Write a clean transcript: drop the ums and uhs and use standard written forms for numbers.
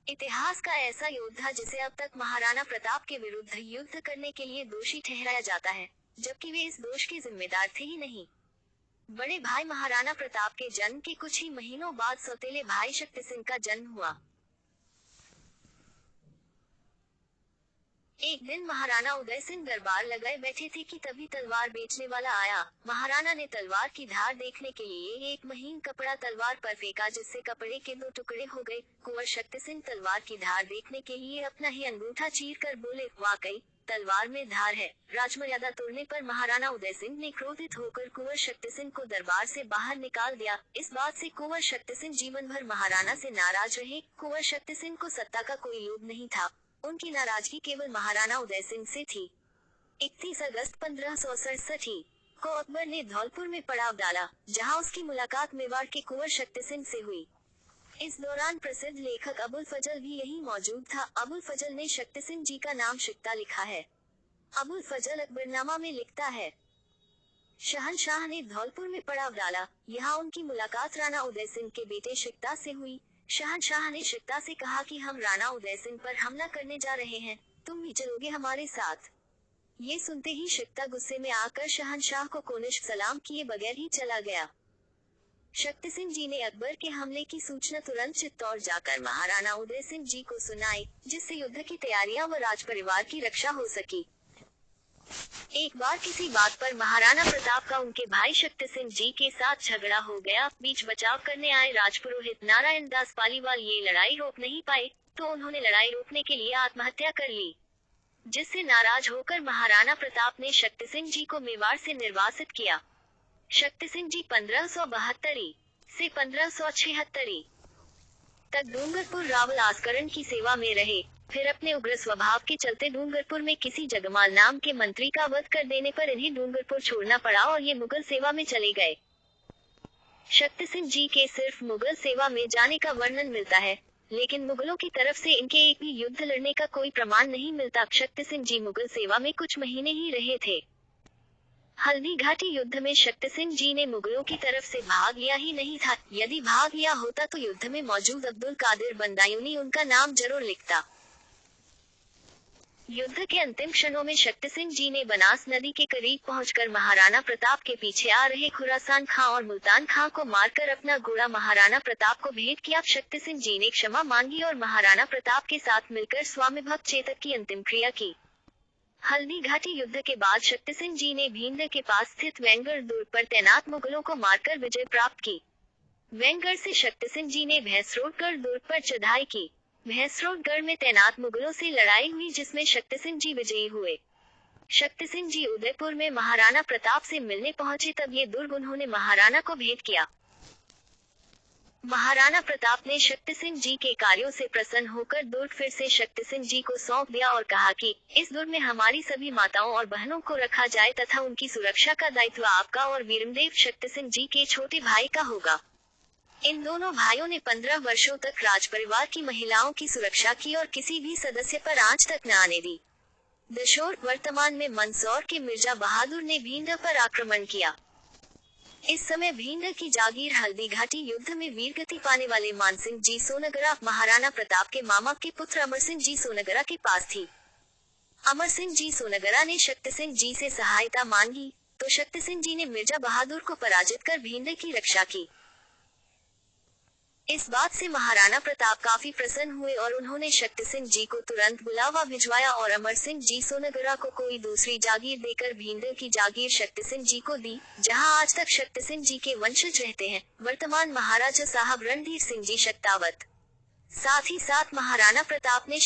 इतिहास का ऐसा योद्धा जिसे अब तक महाराणा प्रताप के विरुद्ध युद्ध करने के लिए दोषी ठहराया जाता है, जबकि वे इस दोष के जिम्मेदार थे ही नहीं। बड़े भाई महाराणा प्रताप के जन्म के कुछ ही महीनों बाद सौतेले भाई शक्ति सिंह का जन्म हुआ। एक दिन महाराणा उदय सिंह दरबार लगाए बैठे थे कि तभी तलवार बेचने वाला आया। महाराणा ने तलवार की धार देखने के लिए एक महीन कपड़ा तलवार पर फेंका, जिससे कपड़े के 2 टुकड़े हो गए। कुंवर शक्ति सिंह तलवार की धार देखने के लिए अपना ही अंगूठा चीर कर बोले, वाकई तलवार में धार है। राजमर्यादा तोड़ने पर महाराणा उदय सिंह ने क्रोधित होकर कुंवर शक्ति सिंह को दरबार से बाहर निकाल दिया। इस बात से कुंवर शक्ति सिंह जीवन भर महाराणा से नाराज रहे। कुंवर शक्ति सिंह को सत्ता का कोई लोभ नहीं था, उनकी नाराजगी केवल महाराणा उदय सिंह से थी। 31 अगस्त 1567 को अकबर ने धौलपुर में पड़ाव डाला, जहां उसकी मुलाकात मेवाड़ के कुंवर शक्ति सिंह से हुई। इस दौरान प्रसिद्ध लेखक अबुल फजल भी यहीं मौजूद था। अबुल फजल ने शक्ति सिंह जी का नाम शिकता लिखा है। अबुल फजल अकबरनामा में लिखता है, शहनशाह ने धौलपुर में पड़ाव डाला। यहाँ उनकी मुलाकात राणा उदय सिंह के बेटे शिकता से हुई। शहनशाह ने शिकता से कहा कि हम राणा उदय सिंह पर हमला करने जा रहे हैं, तुम भी चलोगे हमारे साथ। ये सुनते ही शिकता गुस्से में आकर शहनशाह को कोनिश सलाम किए बगैर ही चला गया। शक्ति सिंह जी ने अकबर के हमले की सूचना तुरंत चित्तौड़ जाकर महाराणा उदय सिंह जी को सुनाई, जिससे युद्ध की तैयारियां व राजपरिवार की रक्षा हो सकी। एक बार किसी बात पर महाराणा प्रताप का उनके भाई शक्ति सिंह जी के साथ झगड़ा हो गया। बीच बचाव करने आए राजपुरोहित नारायण दास पालीवाल ये लड़ाई रोक नहीं पाए, तो उन्होंने लड़ाई रोकने के लिए आत्महत्या कर ली, जिससे नाराज होकर महाराणा प्रताप ने शक्ति सिंह जी को मेवाड़ से निर्वासित किया। शक्ति सिंह जी 1572 से 1576 तक डूंगरपुर रावल आस्करण की सेवा में रहे। फिर अपने उग्र स्वभाव के चलते डूंगरपुर में किसी जगमाल नाम के मंत्री का वध कर देने पर इन्हें डूंगरपुर छोड़ना पड़ा और ये मुगल सेवा में चले गए। शक्ति सिंह जी के सिर्फ मुगल सेवा में जाने का वर्णन मिलता है, लेकिन मुगलों की तरफ से इनके एक भी युद्ध लड़ने का कोई प्रमाण नहीं मिलता। शक्ति सिंह जी मुगल सेवा में कुछ महीने ही रहे थे। हल्दी घाटी युद्ध में शक्ति सिंह जी ने मुगलों की तरफ से भाग लिया ही नहीं था। यदि भाग लिया होता तो युद्ध में मौजूद अब्दुल कादिर बंदायूनी उनका नाम जरूर लिखता। युद्ध के अंतिम क्षणों में शक्ति सिंह जी ने बनास नदी के करीब पहुंचकर महाराणा प्रताप के पीछे आ रहे खुरासान खां और मुल्तान खां को मारकर अपना घोड़ा महाराणा प्रताप को भेंट किया। शक्ति सिंह जी ने क्षमा मांगी और महाराणा प्रताप के साथ मिलकर स्वामी भक्त चेतक की अंतिम क्रिया की। हल्दी घाटी युद्ध के बाद शक्ति सिंह जी ने भींड के पास स्थित वेंगड़ दुर्ग पर तैनात मुगलों को मारकर विजय प्राप्त की। वेंगड़ से शक्ति सिंह जी ने भैंसरोडगढ़ दुर्ग पर चढ़ाई की। भैंसरोडगढ़ में तैनात मुगलों से लड़ाई हुई, जिसमें शक्ति सिंह जी विजयी हुए। शक्ति सिंह जी उदयपुर में महाराणा प्रताप से मिलने पहुंचे, तब ये दुर्ग उन्होंने महाराणा को भेंट किया। महाराणा प्रताप ने शक्ति सिंह जी के कार्यों से प्रसन्न होकर दुर्ग फिर से शक्ति सिंह जी को सौंप दिया और कहा कि इस दुर्ग में हमारी सभी माताओं और बहनों को रखा जाए तथा उनकी सुरक्षा का दायित्व आपका और वीरमदेव शक्ति सिंह जी के छोटे भाई का होगा। इन दोनों भाइयों ने 15 वर्षों तक राजपरिवार की महिलाओं की सुरक्षा की और किसी भी सदस्य पर आंच तक न आने दी। दशोर वर्तमान में मंदसौर के मिर्जा बहादुर ने भींड पर आक्रमण किया। इस समय भींड की जागीर हल्दी घाटी युद्ध में वीरगति पाने वाले मानसिंह जी सोनगरा महाराणा प्रताप के मामा के पुत्र अमर सिंह जी सोनगरा के पास थी। अमर सिंह जी सोनगरा ने शक्ति सिंह जी से सहायता मांगी, तो शक्ति सिंह जी ने मिर्जा बहादुर को पराजित कर भींड की रक्षा की। इस बात से महाराणा प्रताप काफी प्रसन्न हुए और उन्होंने शक्ति सिंह जी को तुरंत बुलावा भिजवाया और अमर सिंह जी सोनगरा को कोई दूसरी जागीर देकर भींड की जागीर शक्ति सिंह जी को दी, जहां आज तक शक्ति सिंह जी के वंशज रहते हैं। वर्तमान महाराजा साहब रणधीर सिंह जी शक्तावत। साथ ही साथ महाराणा प्रताप ने